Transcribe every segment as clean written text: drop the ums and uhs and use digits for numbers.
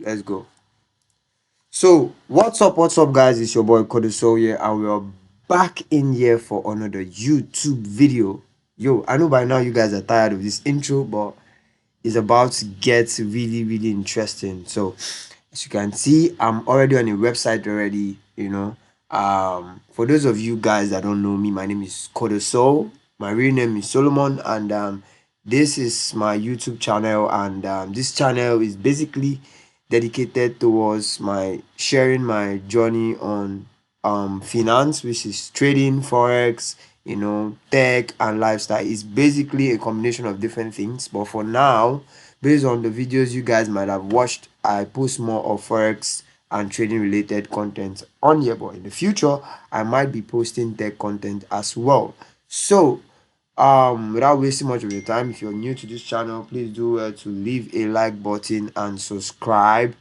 let's go. So what's up guys, it's your boy Kodeso here, and we're back in here for another YouTube video. Yo, I know by now you guys are tired of this intro, but it's about to get really interesting. So as you can see, I'm already on a website already. For those of you guys that don't know me, my name is Kodeso. My real name is Solomon, and this is my YouTube channel, and this channel is basically dedicated towards my sharing my journey on finance, which is trading, forex, tech and lifestyle. Is basically a combination of different things, but for now, based on the videos you guys might have watched, I post more of forex and trading related content on here, but in the future I might be posting tech content as well. So without wasting much of your time, if you're new to this channel, please do to leave a like button and subscribe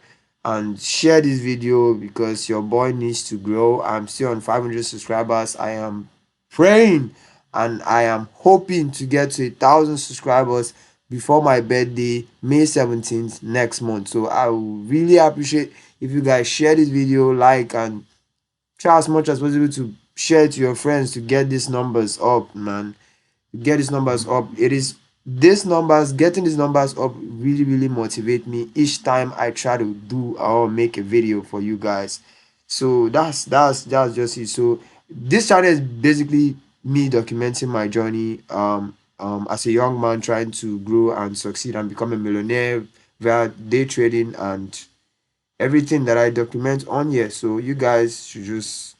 and share this video, because your boy needs to grow. I'm still on 500 subscribers. I am praying and I am hoping to get to 1,000 subscribers before my birthday, May 17th next month. So I will really appreciate if you guys share this video, like, and try as much as possible to share it to your friends to get these numbers up, man. Get these numbers up. It is getting these numbers up really motivate me each time I try to do or make a video for you guys. So that's just it. So this channel is basically me documenting my journey as a young man trying to grow and succeed and become a millionaire via day trading and everything that I document on here. So you guys should just,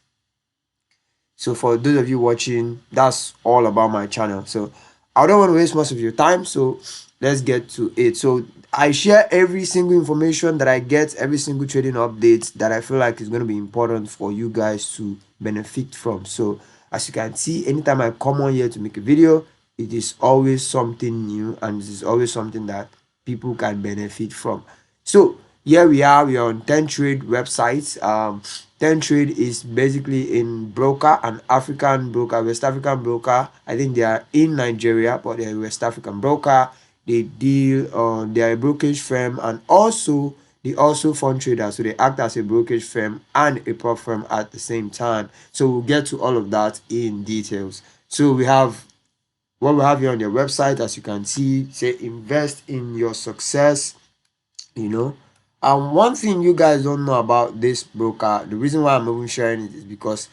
so for those of you watching, that's all about my channel. So I don't want to waste most of your time, so let's get to it. So I share every single information that I get, every single trading update that I feel like is going to be important for you guys to benefit from. So as you can see, anytime I come on here to make a video, it is always something new and it is always something that people can benefit from. So here we are on Tentrade website. Tentrade is basically in broker, an African broker, West African broker. I think they are in Nigeria, but they're a West African broker. They deal on, they are a brokerage firm, and also they also fund traders. So they act as a brokerage firm and a prop firm at the same time. So we'll get to all of that in details. So we have what we have here on their website, as you can see, say invest in your success. And one thing you guys don't know about this broker, the reason why I'm even sharing it is because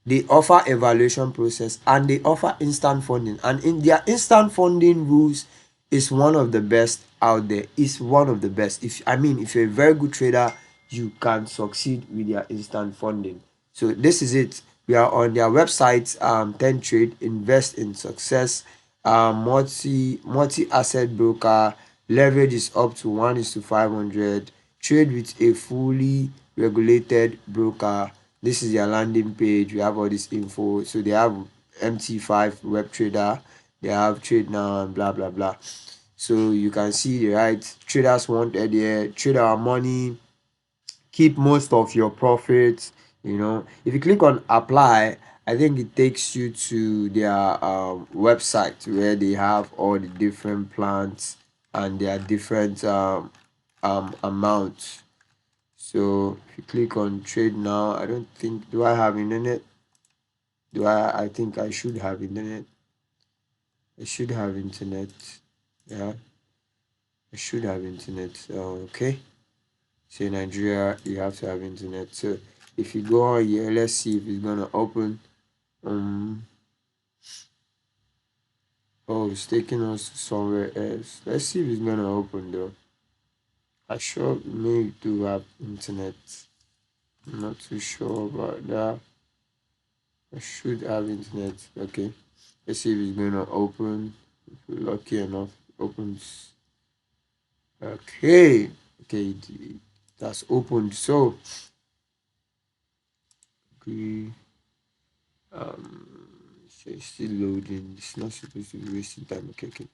they offer evaluation process and they offer instant funding, and in their instant funding rules is one of the best out there. It's one of the best. If you're a very good trader, you can succeed with their instant funding. So this is it. We are on their website, Tentrade, invest in success, multi asset broker. Leverage is up to 1:500. Trade with a fully regulated broker. This is their landing page. We have all this info. So they have MT5 web trader, they have trade now, and blah blah. So you can see the right traders wanted here. Trade our money, keep most of your profits. If you click on apply, I think it takes you to their website where they have all the different plans and their different amounts. So if you click on trade now, I don't think, do I have internet? I think I should have internet. I should have internet. Yeah, I should have internet. Okay. So in Nigeria, you have to have internet. So if you go on here, let's see if it's gonna open. Oh, it's taking us somewhere else. Let's see if it's gonna open though. I sure may do have internet. I'm not too sure about that. I should have internet. Okay. Let's see if it's gonna open. If we're lucky enough, it opens. Okay. Okay, that's opened. So agree. So it's still loading. It's not supposed to be wasting time. Okay.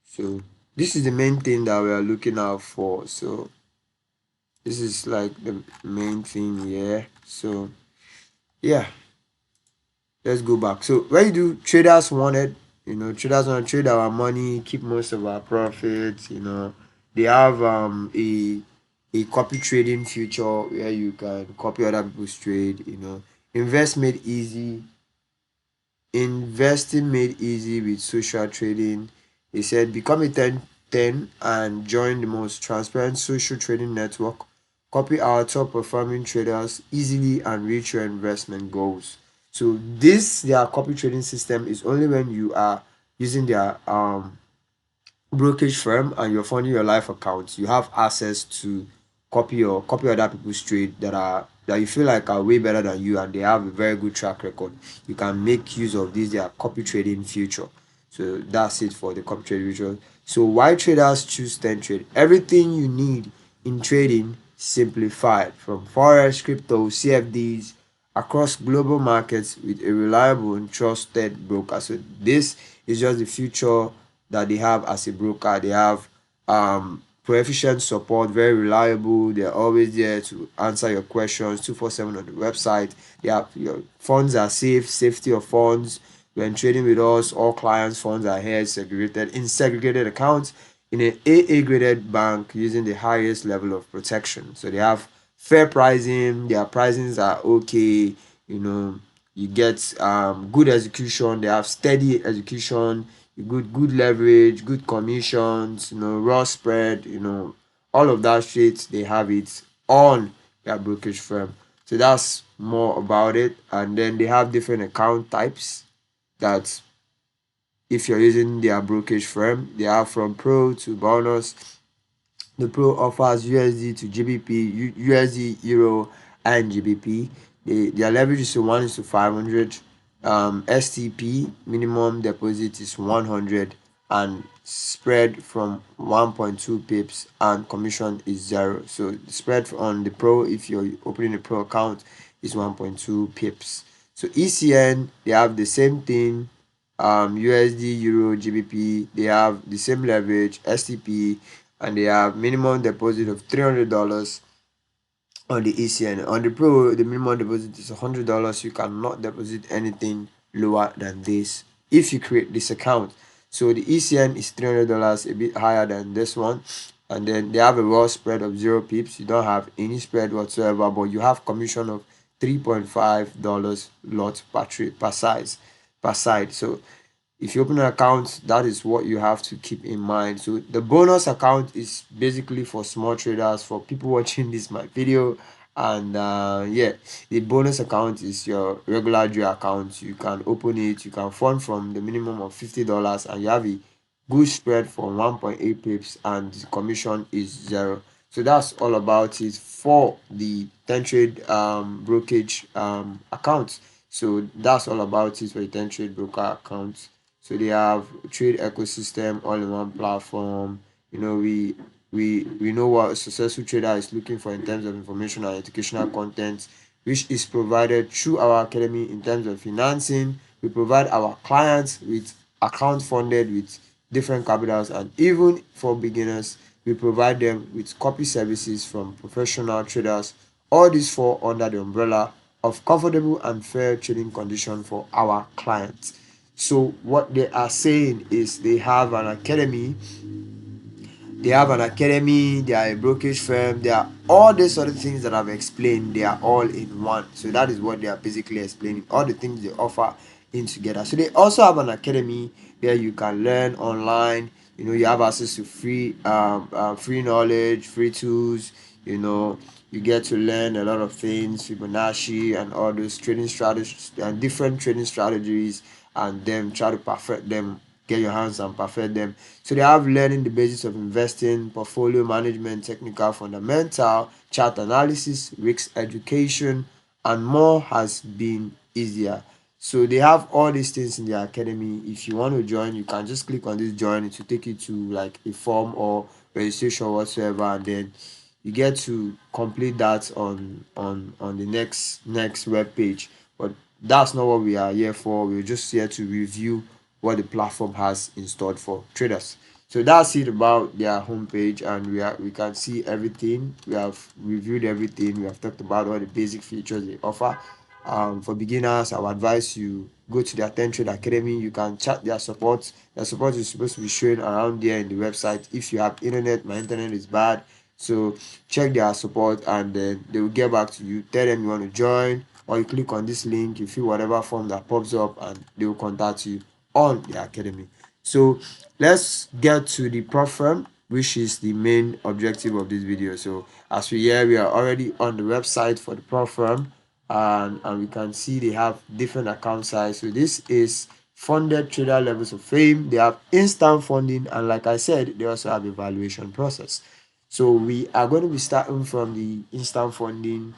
So this is the main thing that we are looking out for. So this is like the main thing here. So yeah, let's go back. So when you do traders wanted, traders want to trade our money, keep most of our profits. They have a a copy trading feature where you can copy other people's trade. Invest made easy Investing made easy with social trading. He said, become a 10 and join the most transparent social trading network. Copy our top performing traders easily and reach your investment goals. So their copy trading system is only when you are using their brokerage firm and you're funding your life account, you have access to copy other people's trade that you feel like are way better than you, and they have a very good track record. You can make use of this their copy trading future. So that's it for the copy trading future. So why traders choose Tentrade? Everything you need in trading simplified, from forex, crypto, CFDs, across global markets with a reliable and trusted broker. So this is just the future that they have as a broker. They have proficient support, very reliable. They're always there to answer your questions 247 on the website. Your funds are safe, safety of funds. When trading with us, all clients' funds are held segregated in segregated accounts in an AA graded bank using the highest level of protection. So they have fair pricing, their pricings are okay. You get good execution, they have steady execution, good leverage, good commissions, raw spread, all of that shit, they have it on their brokerage firm. So that's more about it. And then they have different account types that if you're using their brokerage firm, they have from pro to bonus. The Pro offers USD to GBP, USD, Euro, and GBP. Their leverage is 1:500. STP minimum deposit is 100 and spread from 1.2 pips and commission is 0. So the spread on the Pro, if you're opening a Pro account, is 1.2 pips. So ECN, they have the same thing. USD, Euro, GBP, they have the same leverage. STP, and they have minimum deposit of $300 on the ECN. On the Pro, the minimum deposit is $100. You cannot deposit anything lower than this if you create this account. So the ECN is $300, a bit higher than this one. And then they have a raw spread of 0 pips. You don't have any spread whatsoever, but you have commission of $3.5 lot per side. So if you open an account, that is what you have to keep in mind. So the bonus account is basically for small traders, for people watching this my video. And yeah, the bonus account is your regular drill account. You can open it, you can fund from the minimum of $50, and you have a good spread for 1.8 pips and the commission is 0. So that's all about it for the Tentrade brokerage account. So that's all about it for the Tentrade broker account. So they have trade ecosystem all in one platform. We know what a successful trader is looking for in terms of information and educational content, which is provided through our academy. In terms of financing, we provide our clients with account funded with different capitals, and even for beginners, we provide them with copy services from professional traders. All these fall under the umbrella of comfortable and fair trading conditions for our clients. So what they are saying is they are a brokerage firm, they are all these other things that I've explained, they are all in one. So that is what they are basically explaining, all the things they offer in together. So they also have an academy where you can learn online. You have access to free knowledge, free tools. You get to learn a lot of things, Fibonacci and all those trading strategies and different trading strategies, and then try to perfect them, get your hands and perfect them. So they have learning the basics of investing, portfolio management, technical fundamental, chart analysis, risk education, and more has been easier. So they have all these things in their academy. If you want to join, you can just click on this join. It will take you to like a form or registration whatsoever, and then you get to complete that on the next web page. But that's not what we are here for. We're just here to review what the platform has installed for traders. So that's it about their homepage, and we can see everything. We have reviewed everything. We have talked about all the basic features they offer. For beginners, I would advise you go to their Tentrade Academy. You can chat their support. Their support is supposed to be shown around there in the website. If you have internet, my internet is bad, So check their support, and then they will get back to you. Tell them you want to join, or you click on this link, you fill whatever form that pops up, and they will contact you on the academy. So let's get to the prop firm, which is the main objective of this video. So as we hear, we are already on the website for the prop firm, and we can see they have different account size. So this is funded trader levels of fame. They have instant funding, and like I said, they also have evaluation process. So we are going to be starting from the instant funding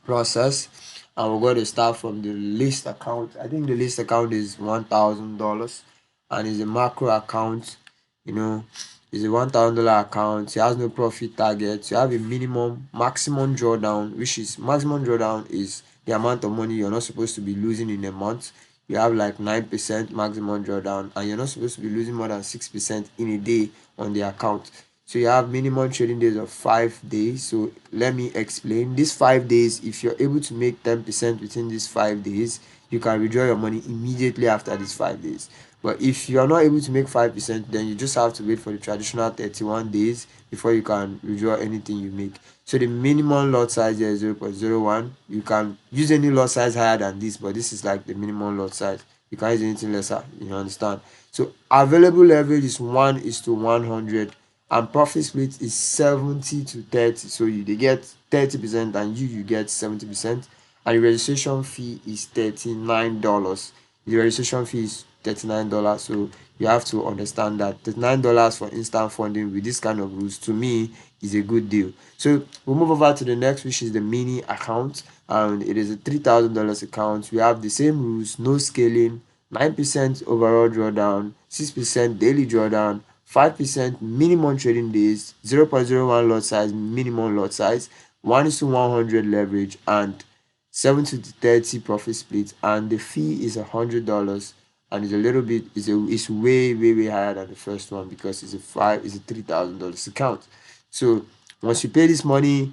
process, and we're going to start from the list account. I think the list account is $1,000, and is a macro account. You know, it's a $1,000 account. It has no profit target. You have a maximum drawdown, which is maximum drawdown is the amount of money you're not supposed to be losing in a month. You have like 9% maximum drawdown, and you're not supposed to be losing more than 6% in a day on the account. So you have minimum trading days of 5 days. So let me explain. These 5 days, if you're able to make 10% within these 5 days, you can withdraw your money immediately after these 5 days. But if you are not able to make 5%, then you just have to wait for the traditional 31 days before you can withdraw anything you make. So the minimum lot size here is 0.01. You can use any lot size higher than this, but this is like the minimum lot size. You can't use anything lesser, you understand? So available leverage is 1:100, and profit split is 70 to 30. So they get 30%, and you get 70%. And the registration fee is $39. The registration fee is $39. So you have to understand that $39 for instant funding with this kind of rules, to me, is a good deal. So we'll move over to the next, which is the mini account, and it is a $3,000 account. We have the same rules: no scaling, 9% overall drawdown, 6% daily drawdown, 5% minimum trading days, 0.01 lot size, minimum lot size, 1:100 leverage, and 70 to 30 profit split. And the fee is $100, and it's a little bit, it's way higher than the first one, because it's a $3,000 account. So once you pay this money,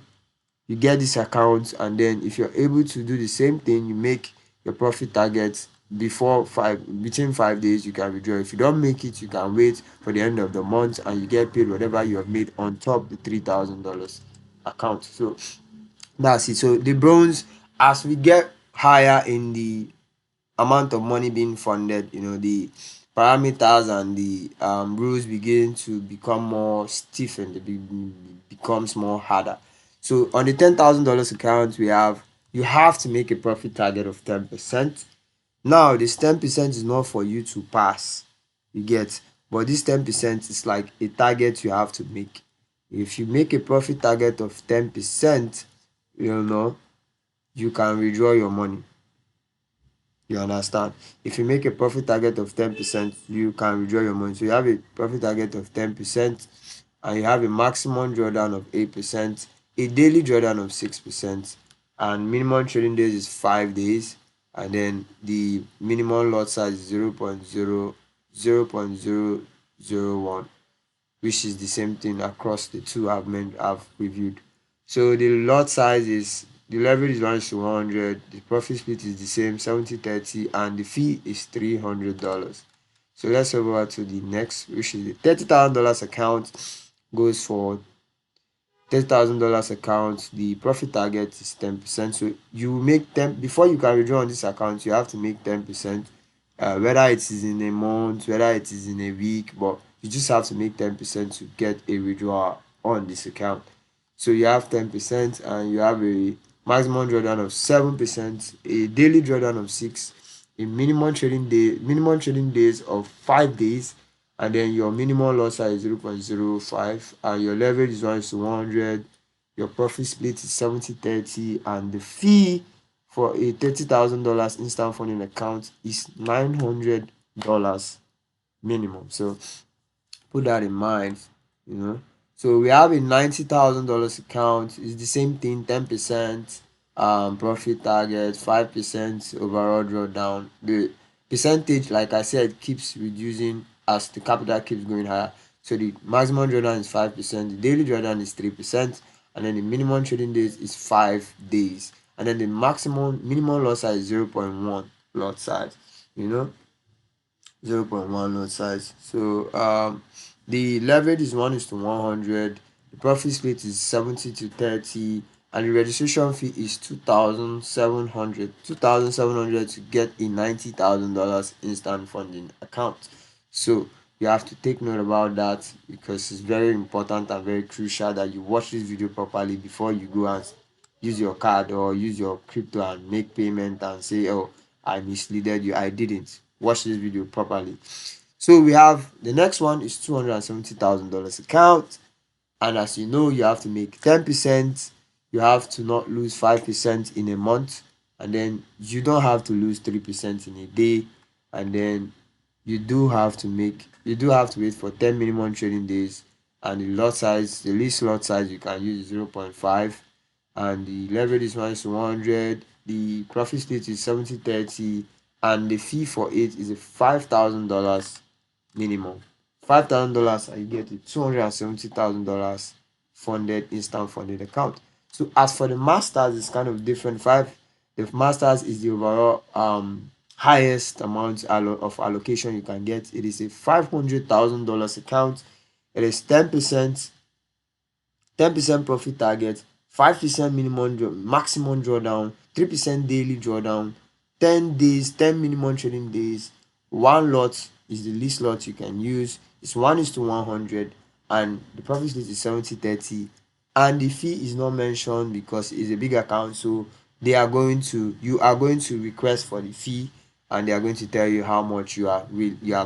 you get this account, and then if you're able to do the same thing, you make your profit target between 5 days, you can withdraw. If you don't make it, you can wait for the end of the month, and you get paid whatever you have made on top the $3,000 account. So that's it. So the bronze, as we get higher in the amount of money being funded, the parameters and the rules begin to become more stiff, and becomes more harder. So on the $10,000 account, you have to make a profit target of 10%. Now this 10% is not for you to pass, you get, but this 10% is like a target you have to make. If you make a profit target of 10%, you can withdraw your money. You understand? If you make a profit target of 10%, you can withdraw your money. So you have a profit target of 10%, and you have a maximum drawdown of 8%, a daily drawdown of 6%, and minimum trading days is 5 days, and then the minimum lot size is 0.001, which is the same thing across the two I've reviewed. So the leverage is 1:100, the profit split is the same, 70-30, and the fee is $300. So let's move over to the next, which is the $30,000 account. Goes for $10,000 account. The profit target is 10%. So you make 10 before you can withdraw on this account. You have to make 10%, whether it is in a month, whether it is in a week, but you just have to make 10% to get a withdrawal on this account. So you have 10%, and you have a maximum drawdown of 7%, a daily drawdown of 6, a minimum trading days of 5 days, and then your minimum loss size is 0.05, and your leverage is 1:100. Your profit split is 70-30, and the fee for a $30,000 instant funding account is $900 minimum. So put that in mind, you know. So we have a $90,000 account. It's the same thing: 10% profit target, 5% overall drawdown. The percentage, like I said, keeps reducing as the capital keeps going higher. So the maximum drawdown is 5%, the daily drawdown is 3%, and then the minimum trading days is 5 days, and then the minimum lot size is 0.1 lot size. 0.1 lot size. So the leverage is 1:100. The profit split is 70 to 30, and the registration fee is 2,700 to get a $90,000 instant funding account. So you have to take note about that, because it's very important and very crucial that you watch this video properly before you go and use your card or use your crypto and make payment and say, oh, I misleaded you. I didn't. Watch this video properly. So we have the next one is $270,000 account. And as you know, you have to make 10%. You have to not lose 5% in a month. And then you don't have to lose 3% in a day. And then you do have to wait for 10 minimum trading days. And the least lot size you can use is 0.5. And the leverage is 1:100. The profit split is 70/30, and the fee for it is a $5,000 minimum. $5,000, and you get a $270,000 funded instant funded account. So as for the masters, it's kind of different. The masters is the overall highest amount of allocation you can get. It is a $500,000 account. It is 10% profit target, 5% maximum drawdown, 3% daily drawdown, 10 days, 10 minimum trading days. One lot is the least lot you can use. It's 1:100, and the profit split is 70/30. And the fee is not mentioned because it's a big account, so you are going to request for the fee, and they are going to tell you how much you are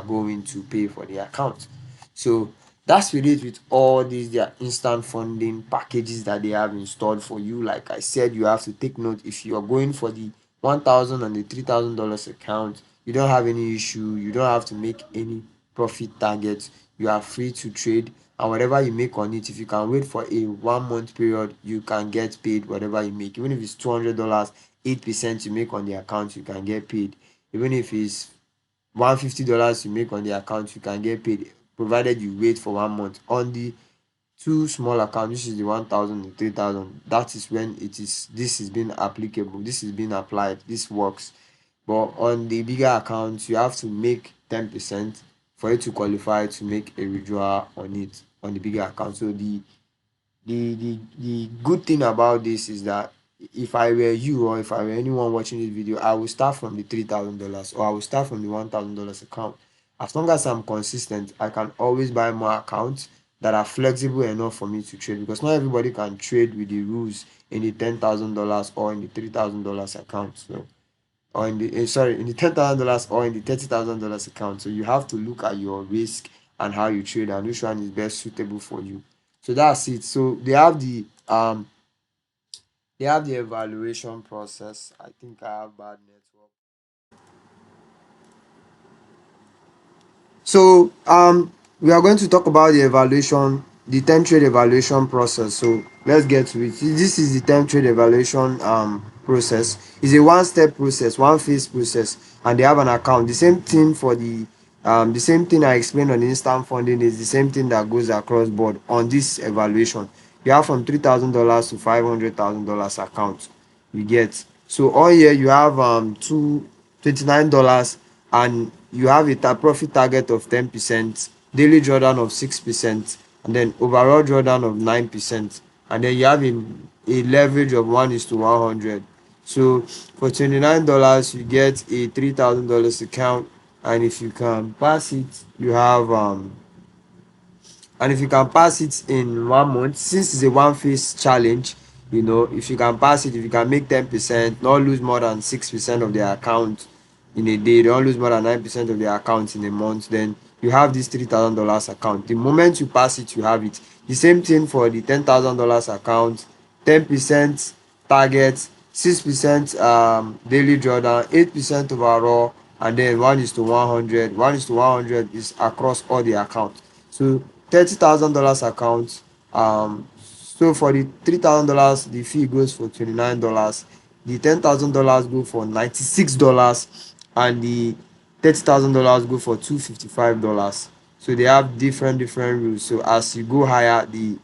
going to pay for the account. So that's with it with all these their instant funding packages that they have installed for you. Like I said, you have to take note. If you are going for the 1,000 and the $3,000 account, you don't have any issue. You don't have to make any profit targets. You are free to trade, and whatever you make on it, if you can wait for a 1 month period, you can get paid whatever you make. Even if it's $200, 8% you make on the account, you can get paid. Even if it's $150 you make on the account, you can get paid, provided you wait for 1 month. On the two small accounts, which is the 1,000 and 3,000, that is when this is being applicable, this is being applied, this works. But on the bigger accounts, you have to make 10% for it to qualify to make a withdrawal on it on the bigger account. So the good thing about this is that if I were you, or if I were anyone watching this video, I will start from the $3,000, or I will start from the $1,000 account. As long as I'm consistent, I can always buy more accounts that are flexible enough for me to trade, because not everybody can trade with the rules in the $10,000 or in the $3,000 account. So, or in the in the $10,000 or in the $30,000 account. So you have to look at your risk and how you trade and which one is best suitable for you. So that's it. So they have the evaluation process. I think I have bad network. So we are going to talk about the time trade evaluation process. So let's get to it. This is the time trade evaluation process. It's a one-step process, one-phase process, and they have an account. The same thing I explained on instant funding is the same thing that goes across board on this evaluation. You have from $3,000 to $500,000 account. You get, so all year you have $29, and you have a profit target of 10%, daily drawdown of 6%, and then overall drawdown of 9%, and then you have a leverage of 1:100. So for $29 you get a $3,000 account, and if you can pass it, you have and if you can pass it in 1 month, since it's a one phase challenge, if you can pass it, if you can make 10%, not lose more than 6% of their account in a day, don't lose more than 9% of their account in a month, then you have this $3,000 account. The moment you pass it, you have it. The same thing for the $10,000 account. 10% target, 6% daily drawdown, 8% overall, and then 1:100. 1:100 is across all the accounts. So $30,000 account. So for the $3,000, the fee goes for $29. The $10,000 go for $96, and the $30,000 go for $255. So they have different rules. So as you go higher, the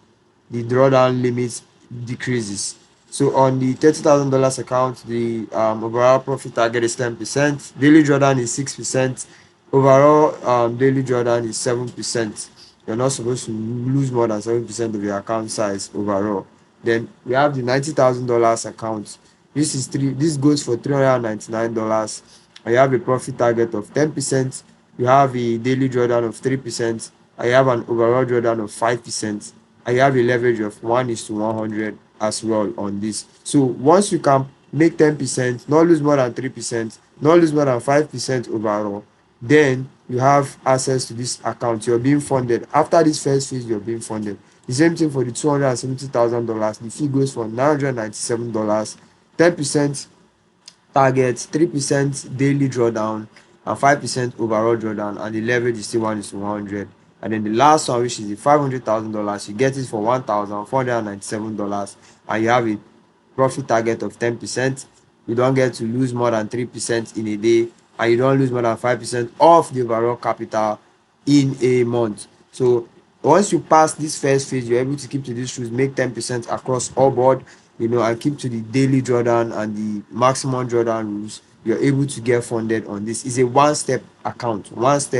drawdown limit decreases. So on the $30,000 account, the overall profit target is 10%, daily drawdown is 6%, overall daily drawdown is 7%. you're not supposed to lose more than 7% of your account size overall. Then we have the $90,000 account. This goes for $399, and you have a profit target of 10%. You have a daily drawdown of 3%, and you have an overall drawdown of 5%, and you have a leverage of 1:100 as well on this. So once you can make 10%, not lose more than 3%, not lose more than 5% overall, then you have access to this account. You're being funded. After this first phase, you're being funded. The same thing for the $270,000. The fee goes for $997. 10% target, 3% daily drawdown, and 5% overall drawdown, and the leverage is still 1:100. And then the last one, which is the $500,000, you get it for $1,497, and you have a profit target of 10%. You don't get to lose more than 3% in a day, and you don't lose more than 5% of the overall capital in a month. So once you pass this first phase, you're able to keep to these rules, make 10% across all board, and keep to the daily drawdown and the maximum drawdown rules. You're able to get funded on this. It's a one-step account. Once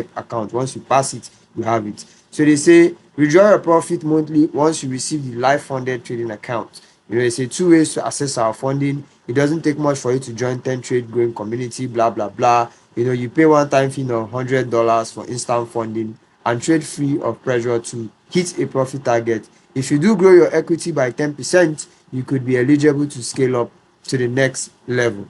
you pass it, you have it. So they say withdraw your profit monthly once you receive the live funded trading account. They say two ways to access our funding. It doesn't take much for you to join Tentrade growing community, blah blah blah. You pay one-time fee of $100 for instant funding and trade free of pressure to hit a profit target. If you do grow your equity by 10%, you could be eligible to scale up to the next level.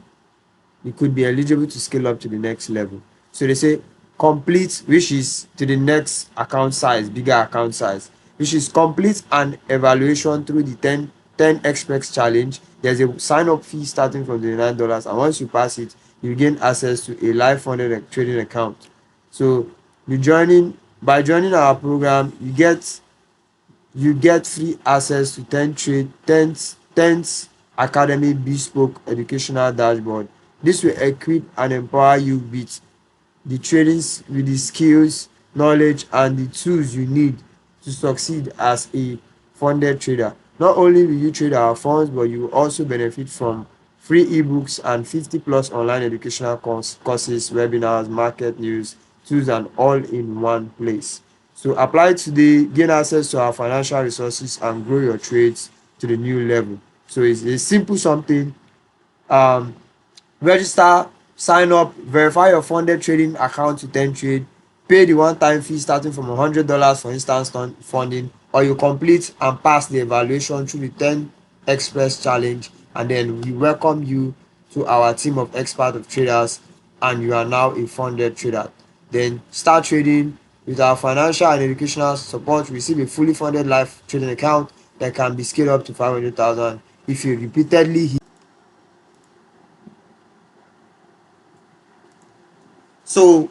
So they say complete, which is to the next account size, bigger account size, which is complete an evaluation through the 10 express challenge. There's a sign-up fee starting from $9, and once you pass it, you gain access to a live funded trading account. So by joining our program, you get free access to 10 Academy bespoke educational dashboard. This will equip and empower you with the skills, knowledge, and the tools you need to succeed as a funded trader. Not only will you trade our funds, but you will also benefit from free ebooks and 50 plus online educational courses, webinars, market news, tools, and all in one place. So apply today, gain access to our financial resources, and grow your trades to the new level. So it's a simple something. um Register, sign up, verify your funded trading account to Tentrade, pay the one-time fee starting from $100 for instant funding, or you complete and pass the evaluation through the 10 express challenge, and then we welcome you to our team of expert traders, and you are now a funded trader. Then start trading. With our financial and educational support, receive a fully funded live trading account that can be scaled up to 500,000 if you repeatedly hit. So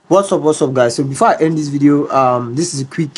what's up guys? So before I end this video, this is a quick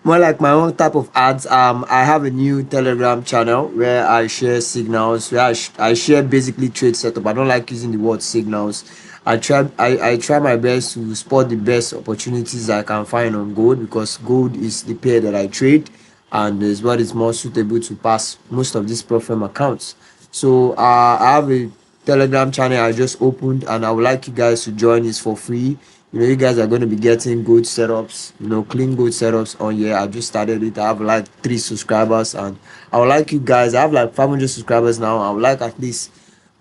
more like my own type of ads. I have a new Telegram channel where I share signals, where I share basically trade setup. I don't like using the word signals. I try my best to spot the best opportunities I can find on gold, because gold is the pair that I trade, and is what is more suitable to pass most of these profile accounts. So I have a Telegram channel I just opened, and I would like you guys to join. It's for free. You guys are going to be getting good setups, clean good setups on here. I just started it. I have like 3 subscribers, and I would like you guys. I have like 500 subscribers now. I would like at least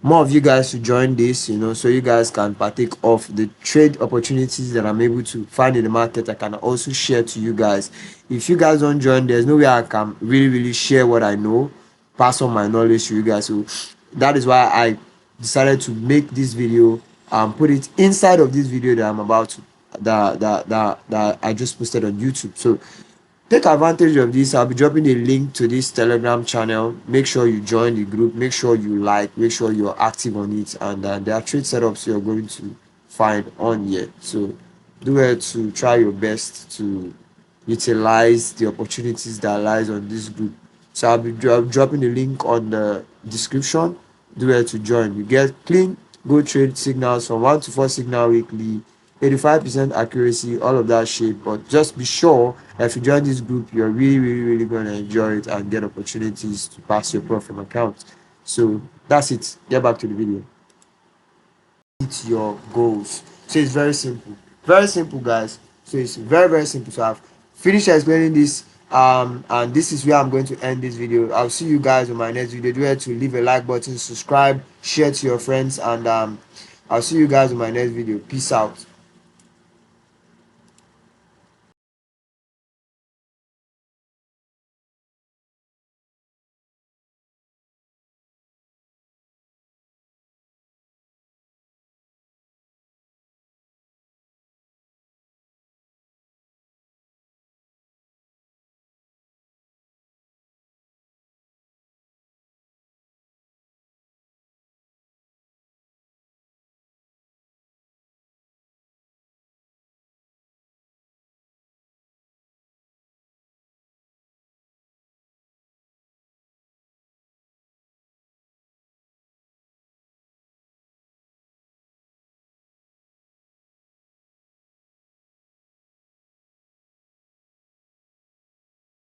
more of you guys to join this, so you guys can partake of the trade opportunities that I'm able to find in the market. I can also share to you guys. If you guys don't join, there's no way I can really share what I know, pass on my knowledge to you guys. So that is why I decided to make this video and put it inside of this video that I'm about to that I just posted on YouTube. So take advantage of this. I'll be dropping a link to this Telegram channel. Make sure you join the group, make sure you make sure you're active on it, and there are trade setups you're going to find on here. So do it to try your best to utilize the opportunities that lies on this group. So I'll be dropping the link on the description. Do it to join. You get clean go trade signals from 1 to 4 signal weekly, 85% accuracy, all of that shit. But just be sure that if you join this group, you're really going to enjoy it and get opportunities to pass your profit account. So that's it. Get back to the video. Hit your goals. So it's very simple, guys. So it's very simple to have finish explaining this, and this is where I'm going to end this video. I'll see you guys on my next video. Do it to leave a like button, subscribe, share to your friends, and I'll see you guys on my next video. Peace out.